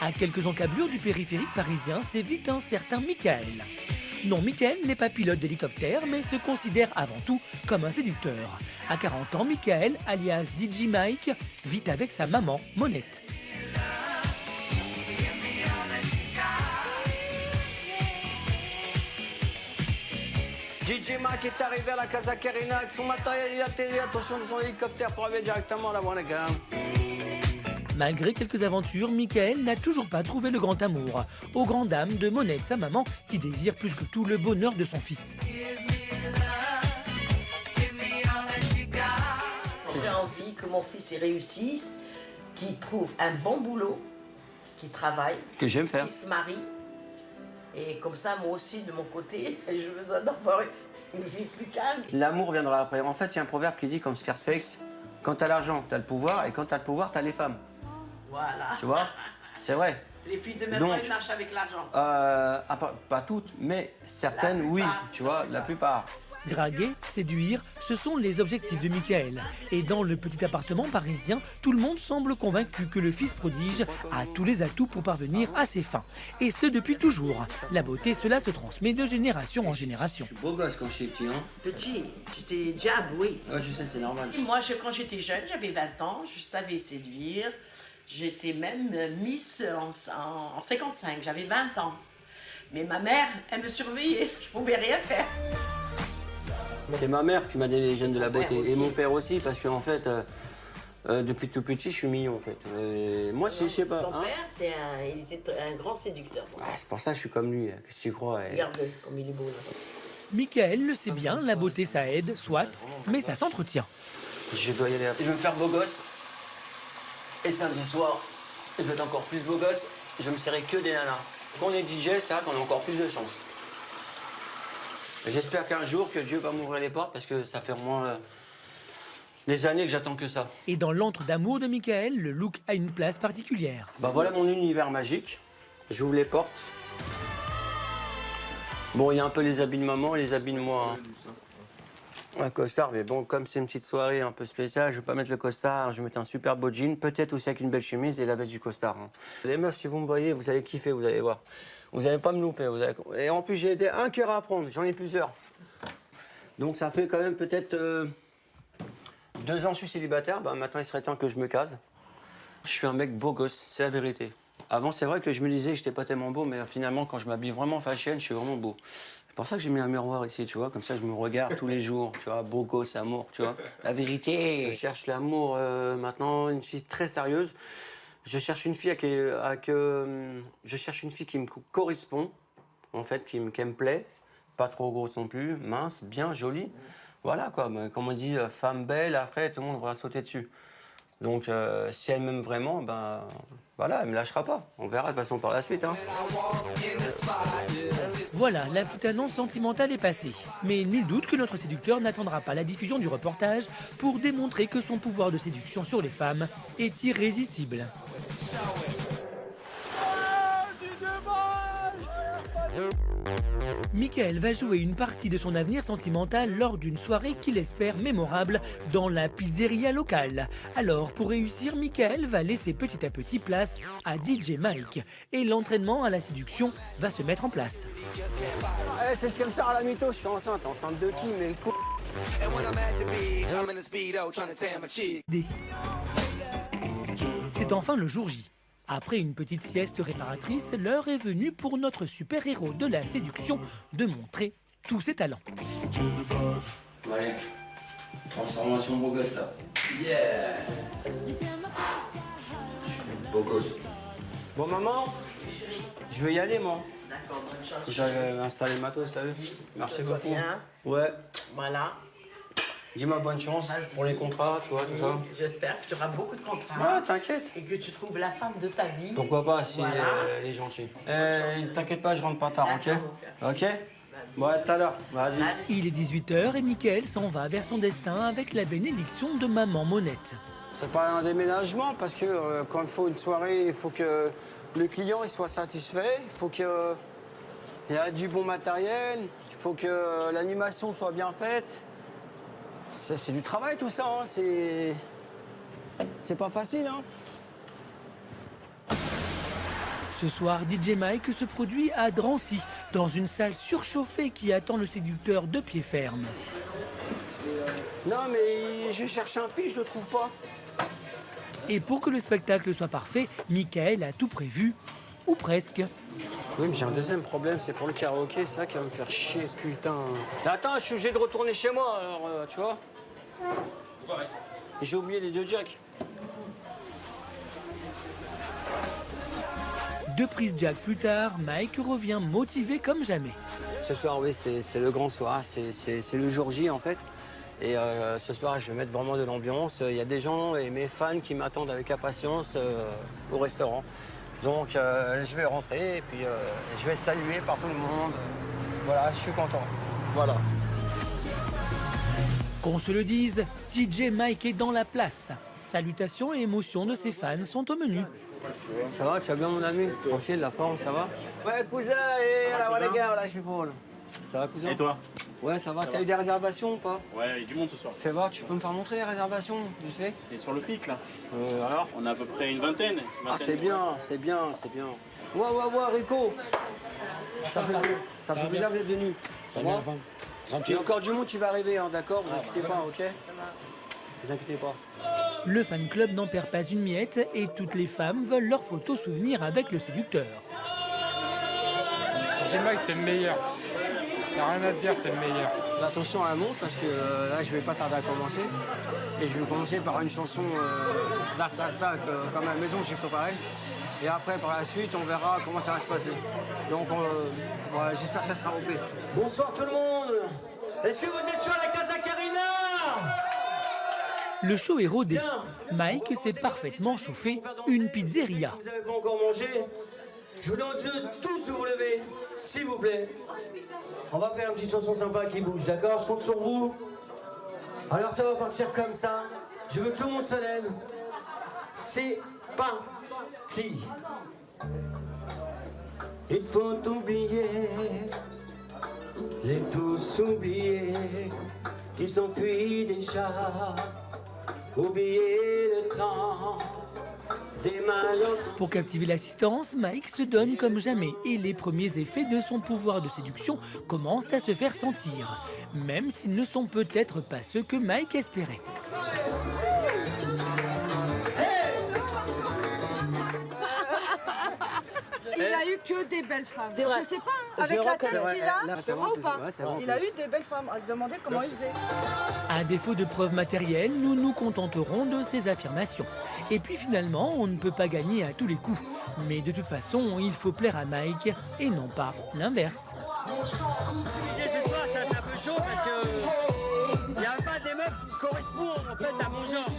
À quelques encablures du périphérique parisien sévit un certain Michael. Non, Michael n'est pas pilote d'hélicoptère, mais se considère avant tout comme un séducteur. À 40 ans, Michael, alias DJ Mike, vit avec sa maman, Monette. DJ Mike est arrivé à la Casa Carina avec son matériel, il a atterri, attention de son hélicoptère pour arriver directement à la Wanaka. Malgré quelques aventures, Michael n'a toujours pas trouvé le grand amour, aux grandes dames de Monette, sa maman, qui désire plus que tout le bonheur de son fils. J'ai envie que mon fils y réussisse, qu'il trouve un bon boulot, qu'il travaille, Que j'aime faire. qu'il se marie. Et comme ça, moi aussi, de mon côté, j'ai besoin d'avoir une vie plus calme. L'amour viendra après. En fait, il y a un proverbe qui dit comme Scarface, quand t'as l'argent, t'as le pouvoir, et quand t'as le pouvoir, t'as les femmes. Voilà. Tu vois? C'est vrai. Les filles de même Donc, elles marchent avec l'argent. Pas toutes, mais certaines, oui. Tu vois, la plupart. Draguer, séduire, ce sont les objectifs de Michael. Et dans le petit appartement parisien, tout le monde semble convaincu que le fils prodige a tous les atouts pour parvenir à ses fins. Et ce depuis toujours. La beauté, cela se transmet de génération en génération. Je suis beau gosse quand je suis petit, hein? Petit, j'étais diable, oui. Ouais, je sais, c'est normal. Et moi, quand j'étais jeune, j'avais 20 ans, je savais séduire. J'étais même Miss en 55, j'avais 20 ans. Mais ma mère, elle me surveillait, je pouvais rien faire. C'est ma mère qui m'a donné les gènes de la Mon père beauté. Et aussi. mon père aussi, parce qu'en fait, depuis tout petit, je suis mignon, en fait. Moi, je sais pas. Ton Hein? père, il était un grand séducteur. Ah, c'est pour ça que je suis comme lui. Qu'est-ce que tu crois? Regarde-le, comme il est beau là. Michael le sait bien, la beauté ça aide, soit, mais ça s'entretient. Je dois y aller. Je vais me faire beau gosse. Et samedi soir, je vais être encore plus beau gosse. Je me serai que des nanas. Quand on est DJ, c'est vrai qu'on a encore plus de chance. J'espère qu'un jour, que Dieu va m'ouvrir les portes, parce que ça fait au moins des années que j'attends que ça. Et dans l'antre d'amour de Michael, le look a une place particulière. Bah voilà mon univers magique. J'ouvre les portes. Bon, il y a un peu les habits de maman et les habits de moi. Hein. Un costard, mais bon, comme c'est une petite soirée un peu spéciale, je vais pas mettre le costard, je vais mettre un super beau jean, peut-être aussi avec une belle chemise et la veste du costard. Hein. Les meufs, si vous me voyez, vous allez kiffer, vous allez voir. Vous allez pas me louper. Et en plus, j'ai un cœur à apprendre, j'en ai plusieurs. Donc ça fait quand même peut-être 2 ans que je suis célibataire, bah, maintenant il serait temps que je me case. Je suis un mec beau gosse, c'est la vérité. Avant, c'est vrai que je me disais que j'étais pas tellement beau, mais finalement, quand je m'habille vraiment fashion, je suis vraiment beau. C'est pour ça que j'ai mis un miroir ici, tu vois, comme ça je me regarde tous les jours, tu vois, beau gosse, amour, tu vois. La vérité, je cherche l'amour maintenant, une fille très sérieuse. Je cherche une fille je cherche une fille qui me correspond, en fait, qui me plaît, pas trop grosse non plus, mince, bien, jolie. Voilà quoi, comme on dit, femme belle, après tout le monde va sauter dessus. Donc si elle m'aime vraiment, ben voilà, elle me lâchera pas. On verra de toute façon par la suite. Hein. Voilà, la petite annonce sentimentale est passée. Mais nul doute que notre séducteur n'attendra pas la diffusion du reportage pour démontrer que son pouvoir de séduction sur les femmes est irrésistible. Michael va jouer une partie de son avenir sentimental lors d'une soirée qu'il espère mémorable dans la pizzeria locale. Alors, pour réussir, Michael va laisser petit à petit place à DJ Mike. Et l'entraînement à la séduction va se mettre en place. C'est ce qu'elle me sert à la mytho, je suis enceinte de qui, mais le coup. C'est enfin le jour J. Après une petite sieste réparatrice, l'heure est venue pour notre super-héros de la séduction de montrer tous ses talents. Allez, transformation beau gosse là. Yeah. Je suis beau gosse. Bon maman, je vais y aller moi. D'accord, bonne chance. Si j'avais installé le matos, t'as vu? Merci Ça va beaucoup. bien. Ouais. Voilà. Dis-moi bonne chance Vas-y. pour les contrats, tu vois, tout ça. J'espère que tu auras beaucoup de contrats. Ouais, t'inquiète. Et que tu trouves la femme de ta vie. Pourquoi pas si Voilà. elle est gentille. T'inquiète pas, je rentre pas tard, ok? D'accord, Ok? Bon, à tout à l'heure. Vas-y. Salut. Il est 18h et Michael s'en va vers son destin avec la bénédiction de maman Monette. C'est pas un déménagement parce que quand il faut une soirée, il faut que le client il soit satisfait, il faut qu'il y ait du bon matériel, il faut que l'animation soit bien faite. C'est du travail tout ça, hein. C'est pas facile. Hein. Ce soir, DJ Mike se produit à Drancy, dans une salle surchauffée qui attend le séducteur de pied ferme. Non, mais je cherche un fils, je le trouve pas. Et pour que le spectacle soit parfait, Michael a tout prévu, ou presque. Oui, mais j'ai un deuxième problème, c'est pour le karaoké, c'est ça qui va me faire chier, putain. Mais attends, je suis obligé de retourner chez moi, alors, tu vois. J'ai oublié les 2 jacks. 2 prises jack plus tard, Mike revient motivé comme jamais. Ce soir, oui, c'est le grand soir, c'est le jour J, en fait. Et ce soir, je vais mettre vraiment de l'ambiance. Il y a des gens et mes fans qui m'attendent avec impatience au restaurant. Donc, je vais rentrer et puis je vais être salué par tout le monde. Voilà, je suis content. Voilà. Qu'on se le dise, DJ Mike est dans la place. Salutations et émotions de ses fans sont au menu. Ça va, tu vas bien, mon ami? Tranquille, la forme, ça va? Ouais, cousin, et là, voilà, les gars, voilà, je suis Paul. Ça va, cousin? Et toi? Ouais, ça va. T'as eu des réservations ou pas? Ouais, il y a du monde ce soir. Fais voir, tu peux me faire montrer les réservations, vite fait? C'est sur le pic là. Alors? On a à peu près une vingtaine. Ah, c'est bien, c'est bien, c'est bien. Ouais, Rico. Ça fait plaisir que vous êtes venus. Ça va? Il y a encore du monde qui va arriver, hein, d'accord? Vous inquiétez pas, ok? Vous inquiétez pas. Le fan club n'en perd pas une miette et toutes les femmes veulent leur photo souvenir avec le séducteur. DJ Mike, c'est le meilleur. Il n'y a rien à dire, c'est le meilleur. Attention à la montre parce que là, je vais pas tarder à commencer. Et je vais commencer par une chanson de la salsa comme à la maison, j'ai préparé. Et après, par la suite, on verra comment ça va se passer. Donc, voilà, j'espère que ça sera OP. Bonsoir tout le monde. Est-ce que vous êtes sur la Casa Carina? Le show est rodé. Mike s'est parfaitement chauffé une pizzeria. Vous n'avez pas encore mangé? Je vous demande tous de vous lever, s'il vous plaît. On va faire une petite chanson sympa qui bouge, d'accord? Je compte sur vous. Alors ça va partir comme ça. Je veux que tout le monde se lève. C'est parti. Il faut oublier, les tous oubliés, qui s'enfuient déjà. Oublier le temps des malheurs. Pour captiver l'assistance, Mike se donne comme jamais et les premiers effets de son pouvoir de séduction commencent à se faire sentir, même s'ils ne sont peut-être pas ceux que Mike espérait. Il a eu que des belles femmes. C'est vrai. Je sais pas, hein, avec la tête qu'il a, c'est c'est vrai ou pas? Il a eu des belles femmes. À se demander comment il faisait. À défaut de preuves matérielles, nous nous contenterons de ces affirmations. Et puis finalement, on ne peut pas gagner à tous les coups. Mais de toute façon, il faut plaire à Mike et non pas l'inverse. Ce soir, ça va être un peu chaud parce que il n'y a pas des meufs qui correspondent en fait à mon genre.